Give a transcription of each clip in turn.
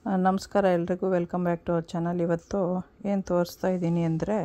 ನಮಸ್ಕಾರ ಎಲ್ರಿಗೂ, welcome back to our channel. ಇವತ್ತು ಏನು ತೋರಿಸ್ತಾ ಇದ್ದೀನಿ ಅಂದರೆ,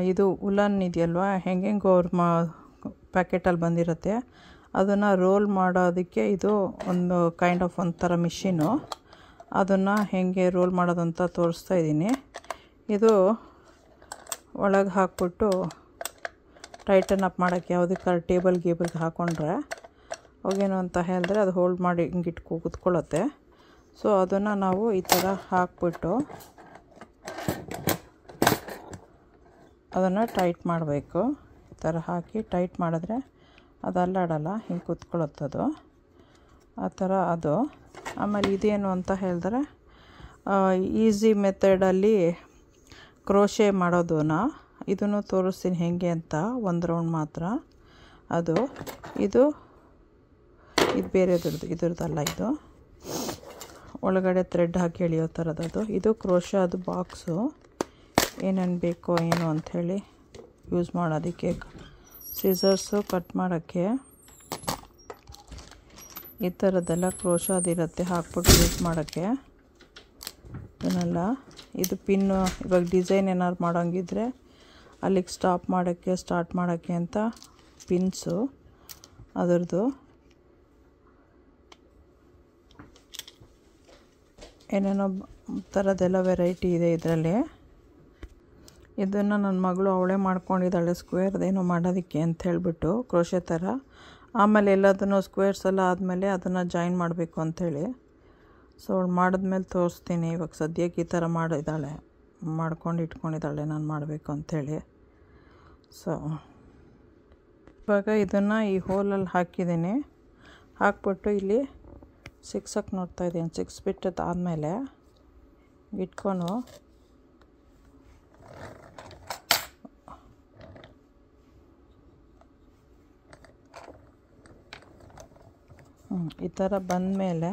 ಇದು ಉಲನ್ ಇದೆಯಲ್ವ, ಹೆಂಗೆ ಅವ್ರ ಪ್ಯಾಕೆಟಲ್ಲಿ ಬಂದಿರುತ್ತೆ ಅದನ್ನು ರೋಲ್ ಮಾಡೋದಕ್ಕೆ ಇದು ಒಂದು ಕೈಂಡ್ ಆಫ್ ಒಂಥರ ಮಿಷಿನು. ಅದನ್ನು ಹೆಂಗೆ ರೋಲ್ ಮಾಡೋದಂತ ತೋರಿಸ್ತಾ ಇದ್ದೀನಿ. ಇದು ಒಳಗೆ ಹಾಕ್ಬಿಟ್ಟು ಟೈಟನ್ ಅಪ್ ಮಾಡೋಕ್ಕೆ ಯಾವುದಕ್ಕೆ ಟೇಬಲ್ಗೆ ಹಾಕ್ಕೊಂಡ್ರೆ ಅವಾಗೇನು ಅಂತ ಹೇಳಿದ್ರೆ ಅದು ಹೋಲ್ಡ್ ಮಾಡಿ ಹಿಂಗೆ ಕೂತ್ಕೊಳ್ಳುತ್ತೆ. ಸೊ ಅದನ್ನು ನಾವು ಈ ಥರ ಹಾಕ್ಬಿಟ್ಟು ಅದನ್ನು ಟೈಟ್ ಮಾಡಬೇಕು. ಈ ಥರ ಹಾಕಿ ಟೈಟ್ ಮಾಡಿದ್ರೆ ಅದು ಅಲ್ಲಾಡಲ್ಲ, ಹಿಂಗೆ ಕೂತ್ಕೊಳ್ಳುತ್ತದು ಆ ಥರ ಅದು. ಆಮೇಲೆ ಇದೇನು ಅಂತ ಹೇಳಿದ್ರೆ ಈಸಿ ಮೆಥಡಲ್ಲಿ ಕ್ರೋಶೆ ಮಾಡೋದನ್ನ ಇದನ್ನು ತೋರಿಸ್ತೀನಿ ಹೆಂಗೆ ಅಂತ. ಒಂದು ರೌಂಡ್ ಮಾತ್ರ ಅದು. ಇದು ಬೇರೆದ್ರದ್ದು, ಇದ್ರದ್ದಲ್ಲ. ಇದು ಒಳಗಡೆ ಥ್ರೆಡ್ ಹಾಕಿ ಎಳೆಯೋ ಥರದ್ದು. ಇದು ಕ್ರೋಶೆ ಅದು ಬಾಕ್ಸು. ಏನೇನು ಬೇಕೋ ಏನು ಅಂಥೇಳಿ ಯೂಸ್ ಮಾಡೋದಕ್ಕೆ, ಸಿಸರ್ಸು ಕಟ್ ಮಾಡೋಕ್ಕೆ ಈ ಥರದ್ದೆಲ್ಲ ಕ್ರೋಶಾದಿರುತ್ತೆ ಹಾಕ್ಬಿಟ್ಟು ಯೂಸ್ ಮಾಡೋಕ್ಕೆ. ಇದನ್ನೆಲ್ಲ ಇದು ಪಿನ್ನು, ಇವಾಗ ಡಿಸೈನ್ ಏನಾದ್ರು ಮಾಡೋಂಗಿದ್ರೆ ಅಲ್ಲಿಗೆ ಸ್ಟಾರ್ಟ್ ಮಾಡೋಕ್ಕೆ ಅಂತ ಪಿನ್ಸು ಅದರದ್ದು. ಏನೇನೋ ಥರದ್ದೆಲ್ಲ ವೆರೈಟಿ ಇದೆ ಇದರಲ್ಲಿ. ಇದನ್ನು ನನ್ನ ಮಗಳು ಅವಳೇ ಮಾಡ್ಕೊಂಡಿದ್ದಾಳೆ, ಸ್ಕ್ವೇರ್ದೇನೋ ಮಾಡೋದಕ್ಕೆ ಅಂತ ಹೇಳಿಬಿಟ್ಟು ಕ್ರೋಶೆ ಥರ. ಆಮೇಲೆ ಎಲ್ಲದನ್ನು ಸ್ಕ್ವೇರ್ಸ್ ಎಲ್ಲ ಆದಮೇಲೆ ಅದನ್ನು ಜಾಯಿನ್ ಮಾಡಬೇಕು ಅಂಥೇಳಿ. ಸೊ ಅವಳು ಮಾಡಿದ್ಮೇಲೆ ತೋರಿಸ್ತೀನಿ. ಇವಾಗ ಸದ್ಯಕ್ಕೆ ಈ ಥರ ಮಾಡ್ಕೊಂಡು ಇಟ್ಕೊಂಡಿದ್ದಾಳೆ ನಾನು ಮಾಡಬೇಕು ಅಂಥೇಳಿ. ಸೊ ಇವಾಗ ಇದನ್ನು ಈ ಹೋಲಲ್ಲಿ ಹಾಕಿದ್ದೀನಿ. ಹಾಕ್ಬಿಟ್ಟು ಇಲ್ಲಿ 6 ನೋಡ್ತಾಯಿದ್ದೀನಿ. 6 ಬಿಟ್ಟದ್ದು ಆದಮೇಲೆ ಇಟ್ಕೊಂಡು ಈ ಥರ ಬಂದಮೇಲೆ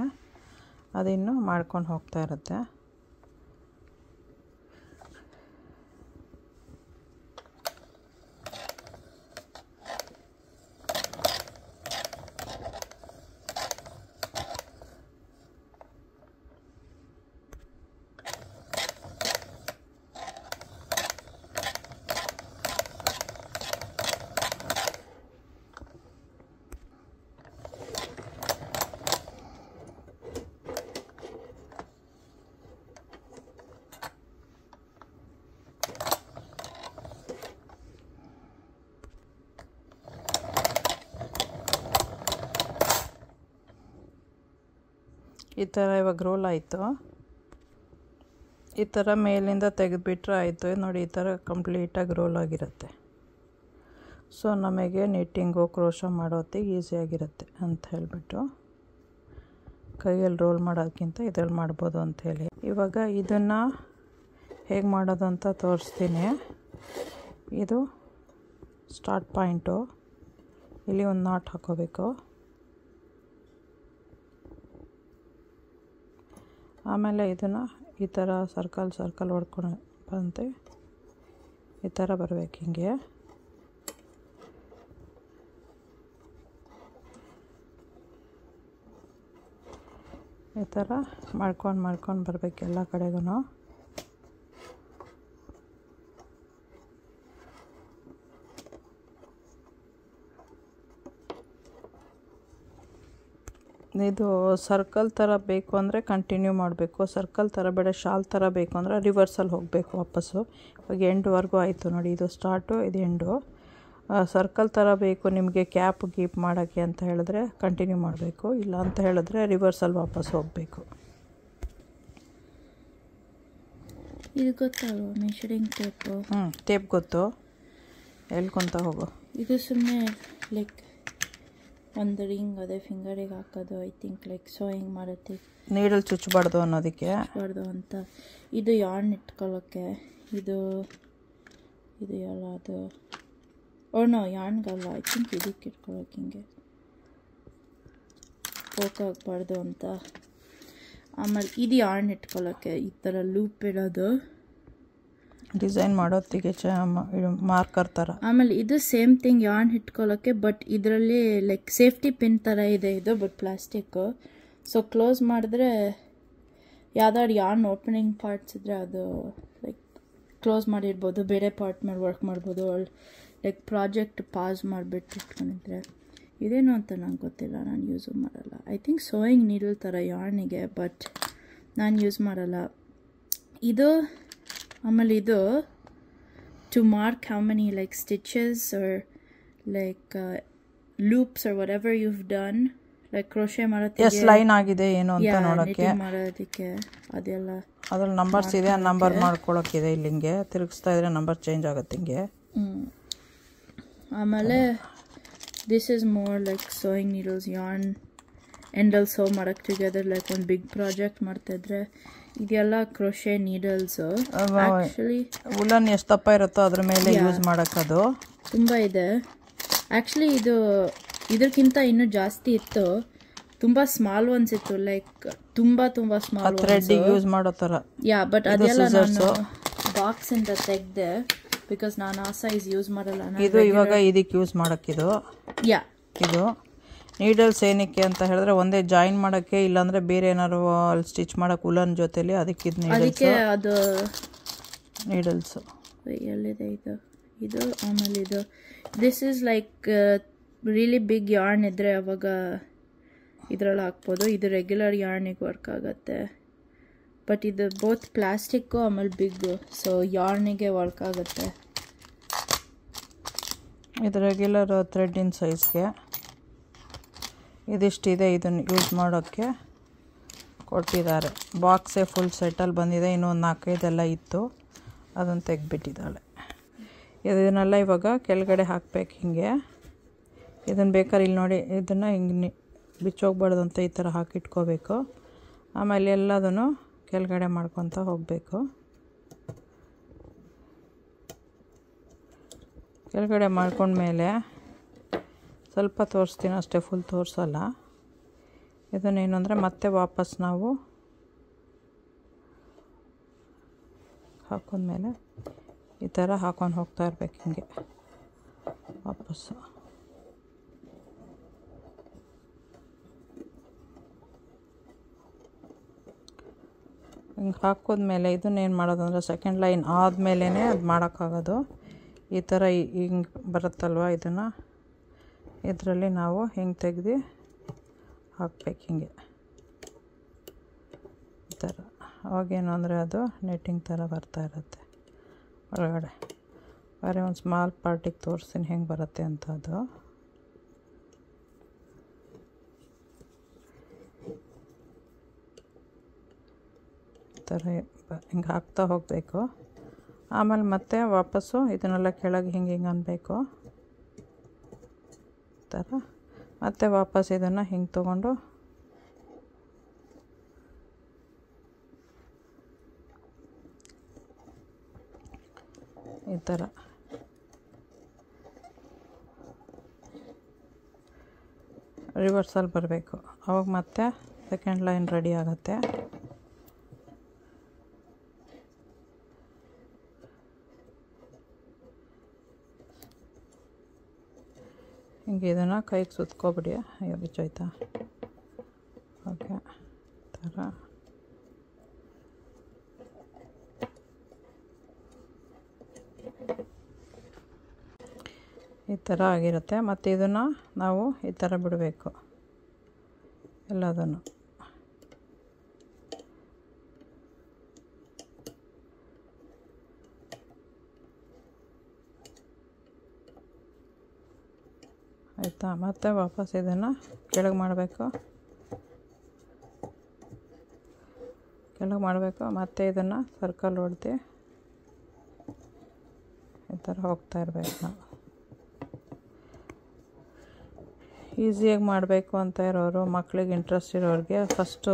ಅದಿನ್ನು ಮಾಡ್ಕೊಂಡು ಹೋಗ್ತಾ ಇರುತ್ತೆ. ಈ ಥರ ಇವಾಗ ರೋಲ್ ಆಯಿತು. ಈ ಥರ ಮೇಲಿಂದ ತೆಗೆದುಬಿಟ್ರೆ ಆಯಿತು. ನೋಡಿ, ಈ ಥರ ಕಂಪ್ಲೀಟಾಗಿ ರೋಲ್ ಆಗಿರುತ್ತೆ. ಸೊ ನಮಗೆ ನಿಟ್ಟಿಂಗು ಕ್ರೋಶ ಮಾಡೋತ್ತಿಗೆ ಈಸಿಯಾಗಿರುತ್ತೆ ಅಂತ ಹೇಳಿಬಿಟ್ಟು, ಕೈಯಲ್ಲಿ ರೋಲ್ ಮಾಡೋದಕ್ಕಿಂತ ಇದರಲ್ಲಿ ಮಾಡ್ಬೋದು ಅಂಥೇಳಿ. ಇವಾಗ ಇದನ್ನು ಹೇಗೆ ಮಾಡೋದು ಅಂತ ತೋರಿಸ್ತೀನಿ. ಇದು ಸ್ಟಾರ್ಟ್ ಪಾಯಿಂಟು. ಇಲ್ಲಿ ಒಂದು ನಾಟ್ ಹಾಕ್ಕೋಬೇಕು. ಆಮೇಲೆ ಇದನ್ನು ಈ ಥರ ಸರ್ಕಲ್ ಹೊಡ್ಕೊಂಡು ಬಂತು. ಈ ಥರ ಬರಬೇಕು, ಹಿಂಗೆ ಈ ಥರ ಮಾಡ್ಕೊಂಡು ಬರಬೇಕು ಎಲ್ಲ ಕಡೆಗೂ. ಇದು ಸರ್ಕಲ್ ಥರ ಬೇಕು ಅಂದರೆ ಕಂಟಿನ್ಯೂ ಮಾಡಬೇಕು. ಸರ್ಕಲ್ ಥರ ಬೇಡ, ಶಾಲ್ ಥರ ಬೇಕು ಅಂದರೆ ರಿವರ್ಸಲ್ಲಿ ಹೋಗಬೇಕು ವಾಪಸ್ಸು. ಇವಾಗ ಎಂಡ್ವರೆಗೂ ಆಯಿತು ನೋಡಿ. ಇದು ಸ್ಟಾರ್ಟು, ಇದು ಎಂಡು. ಸರ್ಕಲ್ ಥರ ಬೇಕು ನಿಮಗೆ ಕ್ಯಾಪ್ ಗೀಪ್ ಮಾಡೋಕ್ಕೆ ಅಂತ ಹೇಳಿದ್ರೆ ಕಂಟಿನ್ಯೂ ಮಾಡಬೇಕು. ಇಲ್ಲ ಅಂತ ಹೇಳಿದ್ರೆ ರಿವರ್ಸಲ್ಲಿ ವಾಪಸ್ ಹೋಗಬೇಕು. ಇದು ಗೊತ್ತಲ್ವ ಮೆಷರಿಂಗ್ ಟೇಪು? ಟೇಪ್ ಗೊತ್ತು, ಹೇಳ್ಕೊತ ಹೋಗು. ಇದು ಸುಮ್ಮನೆ ಲೈಕ್ ಒಂದು ರಿಂಗ್, ಅದೇ ಫಿಂಗರಿಗೆ ಹಾಕೋದು. ಐ ಥಿಂಕ್ ಲೈಕ್ ಸೋಯಿಂಗ್ ಮಾಡುತ್ತೆ, ನೀಡಲ್ಲಿ ಚುಚ್ಚಬಾರ್ದು ಅನ್ನೋದಕ್ಕೆ ಅಂತ. ಇದು ಯಾರ್ನ್ ಇಟ್ಕೊಳ್ಳೋಕ್ಕೆ. ಇದು ಎಲ್ಲ ಅದು ನೋ ಯಾರ್ನ್ಗಲ್ಲ, ಐ ಥಿಂಕ್ ಇದಕ್ಕೆ ಇಟ್ಕೊಳ್ಳೋಕೆ, ಹಿಂಗೆ ಪೋಕಾಗಬಾರ್ದು ಅಂತ. ಆಮೇಲೆ ಇದು ಯಾರ್ನ್ ಇಟ್ಕೊಳ್ಳೋಕ್ಕೆ ಈ ಥರ ಲೂಪ್ ಇಡೋದು, ಡಿಸೈನ್ ಮಾಡೋತ್ತಿಗೆ ಮಾರ್ಕರ್ ಥರ. ಆಮೇಲೆ ಇದು ಸೇಮ್ ಥಿಂಗ್ ಯಾರ್ನ್ ಇಟ್ಕೊಳ್ಳೋಕ್ಕೆ, ಬಟ್ ಇದರಲ್ಲಿ ಲೈಕ್ ಸೇಫ್ಟಿ ಪಿನ್ ಥರ ಇದೆ ಇದು, ಬಟ್ ಪ್ಲಾಸ್ಟಿಕ್ಕು. ಸೊ ಕ್ಲೋಸ್ ಮಾಡಿದ್ರೆ ಯಾವ್ದಾದ್ರು ಯಾರ್ನ್ ಓಪನಿಂಗ್ ಪಾರ್ಟ್ಸ್ ಇದ್ದರೆ ಅದು ಲೈಕ್ ಕ್ಲೋಸ್ ಮಾಡಿರ್ಬೋದು, ಬೇರೆ ಪಾರ್ಟ್ ಮೇಲೆ ವರ್ಕ್ ಮಾಡ್ಬೋದು. ಲೈಕ್ ಪ್ರಾಜೆಕ್ಟ್ ಪಾಸ್ ಮಾಡಿಬಿಟ್ಟು ಇಟ್ಕೊಂಡಿದ್ರೆ ಇದೇನು ಅಂತ ನಂಗೆ ಗೊತ್ತಿಲ್ಲ, ನಾನು ಯೂಸು ಮಾಡಲ್ಲ. ಐ ಥಿಂಕ್ ಸೋಯಿಂಗ್ ನೀಡಲ್ ಥರ ಯಾರ್ನಿಗೆ, ಬಟ್ ನಾನು ಯೂಸ್ ಮಾಡಲ್ಲ. ಇದು ಆಮೇಲೆ ಇದು to mark how many like stitches are like loops or whatever you've done, like crochet ಮಾಡೋದಕ್ಕೆ ಎಷ್ಟು ಲೈನ್ ಆಗಿದೆ ಏನು ಅಂತ ನೋಡೋಕ್ಕೆ, ಮಾಡೋದಕ್ಕೆ ಅದೆಲ್ಲ ಅದ್ರಲ್ಲಿ ನಂಬರ್ಸ್ ಇದೆ, ನಂಬರ್ ಮಾಡ್ಕೊಳಕ್ಕಿದೆ. ಇಲ್ಲಿ ಹಿಂಗೆ ತಿರುಗಿಸ್ತಾ ಇದ್ರೆ ನಂಬರ್ ಚೇಂಜ್ ಆಗುತ್ತೆ ಹಿಂಗೆ. ಆಮೇಲೆ this is more like sewing needles, yarn and all sew ಮಾಡಕ್ಕೆ ಟುಗೆದರ್ ಲೈಕ್ ಒಂದು ಬಿಗ್ ಪ್ರಾಜೆಕ್ಟ್ ಮಾಡ್ತಾಯಿದ್ರೆ ಇದೆಲ್ಲ ಕ್ರೋಶೆ ನೀಡಲ್ಸ್. ಆ್ಯಕ್ಚುಲಿ ವುಲನ್ ಎಷ್ಟು ದಪ್ಪ ಇರುತ್ತೋ ಅದ್ರ ಮೇಲೆ ಯೂಸ್ ಮಾಡೋಕ್ಕದು ತುಂಬ ಇದೆ. ಆ್ಯಕ್ಚುಲಿ ಇದು ಇದಕ್ಕಿಂತ ಇನ್ನೂ ಜಾಸ್ತಿ ಇತ್ತು, ತುಂಬ ಸ್ಮಾಲ್ ಒನ್ಸ್ ಇತ್ತು, ಲೈಕ್ ತುಂಬ ಸ್ಮಾಲ್ ಥ್ರೆಡ್ಡಿಗೆ ಯೂಸ್ ಮಾಡೋ ಥರ. ಬಟ್ ಅದೆಲ್ಲ ನಾನು ಬಾಕ್ಸಿಂದ ತೆಗೆದೆ, ಬಿಕಾಸ್ ನಾನು ಆ ಸೈಜ್ ಯೂಸ್ ಮಾಡಲ್ಲ. ಇದು ಇವಾಗ ಇದಕ್ಕೆ ಯೂಸ್ ಮಾಡೋಕ್ಕಿದು. ಇದು ನೀಡಲ್ಸ್ ಏನಕ್ಕೆ ಅಂತ ಹೇಳಿದ್ರೆ ಒಂದೇ ಜಾಯಿನ್ ಮಾಡೋಕ್ಕೆ, ಇಲ್ಲಾಂದರೆ ಬೇರೆ ಏನಾದ್ರು ಸ್ಟಿಚ್ ಮಾಡೋಕ್ಕೆ ಉಲನ್ ಜೊತೆಲಿ ಅದಕ್ಕೆ ಅದು ನೀಡಲ್ಸು ಎಲ್ಲಿದೆ ಇದು ಆಮೇಲೆ ಇದು this is like really big yarn ಇದ್ದರೆ ಅವಾಗ ಇದರಲ್ಲಿ ಹಾಕ್ಬೋದು. ಇದು ರೆಗ್ಯುಲರ್ ಯಾರ್ನಿಗೆ ವರ್ಕ್ ಆಗುತ್ತೆ, ಬಟ್ ಇದು ಬೋತ್ ಪ್ಲಾಸ್ಟಿಕ್ಕು ಆಮೇಲೆ ಬಿಗ್ಗು, ಸೊ ಯಾರ್ನಿಗೆ ವರ್ಕ್ ಆಗುತ್ತೆ. ಇದು ರೆಗ್ಯುಲರ್ ಥ್ರೆಡ್ಡಿನ ಸೈಜ್ಗೆ ಇದಿಷ್ಟಿದೆ. ಇದನ್ನು ಯೂಸ್ ಮಾಡೋಕ್ಕೆ ಕೊಟ್ಟಿದ್ದಾರೆ. ಬಾಕ್ಸೇ ಫುಲ್ ಸೆಟ್ಟಲ್ಲಿ ಬಂದಿದೆ, ಇನ್ನೊಂದು 4-5 ಇತ್ತು, ಅದನ್ನು ತೆಗೆದ್ಬಿಟ್ಟಿದ್ದಾಳೆ. ಇದನ್ನೆಲ್ಲ ಇವಾಗ ಕೆಳಗಡೆ ಹಾಕಬೇಕು ಹಿಂಗೆ. ಇದನ್ನು ಬೇಕಾದ್ರೆ ಇಲ್ಲಿ ನೋಡಿ, ಇದನ್ನು ಹಿಂಗೆ ಬಿಚ್ಚೋಗ್ಬಾರ್ದು ಅಂತ ಈ ಥರ ಹಾಕಿಟ್ಕೋಬೇಕು. ಆಮೇಲೆ ಎಲ್ಲದನ್ನು ಕೆಳಗಡೆ ಮಾಡ್ಕೊತ ಹೋಗಬೇಕು. ಕೆಳಗಡೆ ಮಾಡ್ಕೊಂಡ್ಮೇಲೆ ಸ್ವಲ್ಪ ತೋರಿಸ್ತೀನಿ ಅಷ್ಟೇ, ಫುಲ್ ತೋರಿಸಲ್ಲ. ಇದನ್ನೇನು ಅಂದರೆ ಮತ್ತೆ ವಾಪಸ್ ನಾವು ಹಾಕೊಂಡ್ಮೇಲೆ ಈ ಥರ ಹಾಕೊಂಡು ಹೋಗ್ತಾ ಇರ್ಬೇಕು ಹಿಂಗೆ ವಾಪಸ್ಸು. ಹಿಂಗೆ ಹಾಕೋದ್ಮೇಲೆ ಇದನ್ನೇನು ಮಾಡೋದು ಅಂದರೆ ಸೆಕೆಂಡ್ ಲೈನ್ ಆದಮೇಲೆ ಅದು ಮಾಡೋಕ್ಕಾಗೋದು. ಈ ಥರ ಹಿಂಗೆ ಬರುತ್ತಲ್ವ, ಇದನ್ನು ಇದರಲ್ಲಿ ನಾವು ಹಿಂಗೆ ತೆಗೆದು ಹಾಕ್ಬೇಕು ಹಿಂಗೆ ಈ ಥರ. ಅವಾಗೇನು ಅಂದರೆ ಅದು ನೆಟ್ಟಿಂಗ್ ಥರ ಬರ್ತಾ ಇರುತ್ತೆ ಒಳಗಡೆ. ಬೇರೆ ಒಂದು ಸ್ಮಾಲ್ ಪಾರ್ಟಿಗೆ ತೋರಿಸ್ತೀನಿ ಹೆಂಗೆ ಬರುತ್ತೆ ಅಂತ. ಅದು ಈ ಥರ ಹಿಂಗೆ ಹಾಕ್ತಾ ಹೋಗಬೇಕು. ಆಮೇಲೆ ಮತ್ತೆ ವಾಪಸ್ಸು ಇದನ್ನೆಲ್ಲ ಕೆಳಗೆ ಹಿಂಗೆ ಅನ್ಬೇಕು ಈ ಥರ. ಮತ್ತೆ ವಾಪಸ್ ಇದನ್ನು ಹಿಂಗೆ ತೊಗೊಂಡು ಈ ಥರ ರಿವರ್ಸಲ್ಲಿ ಬರಬೇಕು. ಅವಾಗ ಮತ್ತೆ ಸೆಕೆಂಡ್ ಲೈನ್ ರೆಡಿ ಆಗುತ್ತೆ. ಹಿಂಗೆ ಇದನ್ನು ಕೈಗೆ ಸುತ್ಕೊಬಿಡಿ. ಅಯ್ಯೋ ಬಿಚ್ಚೋಯ್ತಾ. ಓಕೆ ಥರ ಈ ಥರ ಆಗಿರುತ್ತೆ. ಮತ್ತು ಇದನ್ನು ನಾವು ಈ ಥರ ಬಿಡಬೇಕು ಎಲ್ಲದನ್ನು. ಆಯಿತಾ. ಮತ್ತೆ ವಾಪಸ್ ಇದನ್ನು ಕೆಳಗೆ ಮಾಡಬೇಕು, ಮತ್ತು ಇದನ್ನು ಸರ್ಕಲ್ ಹೊಡೆದು ಈ ಥರ ಹೋಗ್ತಾ ಇರಬೇಕು ನಾವು. ಈಸಿಯಾಗಿ ಮಾಡಬೇಕು ಅಂತ ಇರೋರು, ಮಕ್ಕಳಿಗೆ ಇಂಟ್ರೆಸ್ಟ್ ಇರೋರಿಗೆ, ಫಸ್ಟು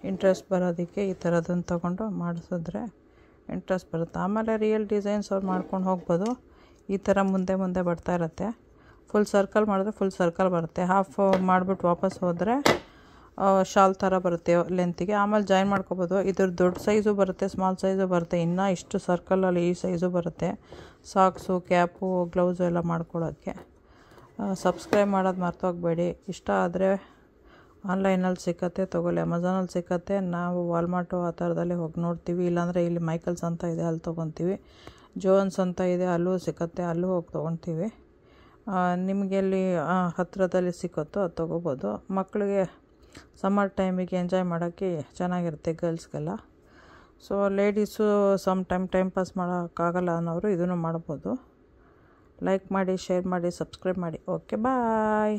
ಇಂಟ್ರೆಸ್ಟ್ ಬರೋದಕ್ಕೆ ಈ ಥರದನ್ನು ತೊಗೊಂಡು ಮಾಡಿಸಿದ್ರೆ ಇಂಟ್ರೆಸ್ಟ್ ಬರುತ್ತೆ. ಆಮೇಲೆ ರಿಯಲ್ ಡಿಸೈನ್ಸ್ ಅವ್ರು ಮಾಡ್ಕೊಂಡು ಹೋಗ್ಬೋದು. ಈ ಥರ ಮುಂದೆ ಮುಂದೆ ಬರ್ತಾ ಇರುತ್ತೆ. ಫುಲ್ ಸರ್ಕಲ್ ಮಾಡಿದ್ರೆ ಫುಲ್ ಸರ್ಕಲ್ ಬರುತ್ತೆ. ಹಾಫ್ ಮಾಡಿಬಿಟ್ಟು ವಾಪಸ್ ಹೋದರೆ ಶಾಲ್ ಥರ ಬರುತ್ತೆ ಲೆಂತಿಗೆ. ಆಮೇಲೆ ಜಾಯಿನ್ ಮಾಡ್ಕೊಬೋದು. ಇದ್ರ ದೊಡ್ಡ ಸೈಜು ಬರುತ್ತೆ, ಸ್ಮಾಲ್ ಸೈಜು ಬರುತ್ತೆ. ಇನ್ನೂ ಇಷ್ಟು ಸರ್ಕಲಲ್ಲಿ ಈ ಸೈಜು ಬರುತ್ತೆ. ಸಾಕ್ಸು, ಕ್ಯಾಪು, ಗ್ಲೌಸು ಎಲ್ಲ ಮಾಡ್ಕೊಳ್ಳೋಕ್ಕೆ. ಸಬ್ಸ್ಕ್ರೈಬ್ ಮಾಡೋದು ಮರ್ತೋಗಬೇಡಿ. ಇಷ್ಟ ಆದರೆ ಆನ್ಲೈನಲ್ಲಿ ಸಿಕ್ಕತ್ತೆ ತೊಗೊಳ್ಳಿ, ಅಮೆಝಾನಲ್ಲಿ ಸಿಕ್ಕತ್ತೆ. ನಾವು ವಾಲ್ಮಾರ್ಟು ಆ ಥರದಲ್ಲಿ ಹೋಗಿ ನೋಡ್ತೀವಿ, ಇಲ್ಲಾಂದರೆ ಇಲ್ಲಿ ಮೈಕಲ್ಸ್ ಅಂತ ಇದೆ ಅಲ್ಲಿ ತೊಗೊತೀವಿ. ಜೋನ್ಸ್ ಅಂತ ಇದೆ ಅಲ್ಲೂ ಸಿಕ್ಕತ್ತೆ, ಅಲ್ಲೂ ಹೋಗಿ ತೊಗೊತೀವಿ. ನಿಮಗೆ ಎಲ್ಲಿ ಹತ್ತಿರದಲ್ಲಿ ಸಿಕ್ಕತ್ತೋ ಅದು ತೊಗೋಬೋದು. ಮಕ್ಕಳಿಗೆ ಸಮ್ಮರ್ ಟೈಮಿಗೆ ಎಂಜಾಯ್ ಮಾಡೋಕ್ಕೆ ಚೆನ್ನಾಗಿರುತ್ತೆ ಗರ್ಲ್ಸ್ಗೆಲ್ಲ. ಸೊ ಲೇಡೀಸು ಟೈಮ್ ಪಾಸ್ ಮಾಡೋಕ್ಕಾಗಲ್ಲ ಅನ್ನೋರು ಇದನ್ನು ಮಾಡ್ಬೋದು. ಲೈಕ್ ಮಾಡಿ, ಶೇರ್ ಮಾಡಿ, ಸಬ್ಸ್ಕ್ರೈಬ್ ಮಾಡಿ. ಓಕೆ, ಬಾಯ್.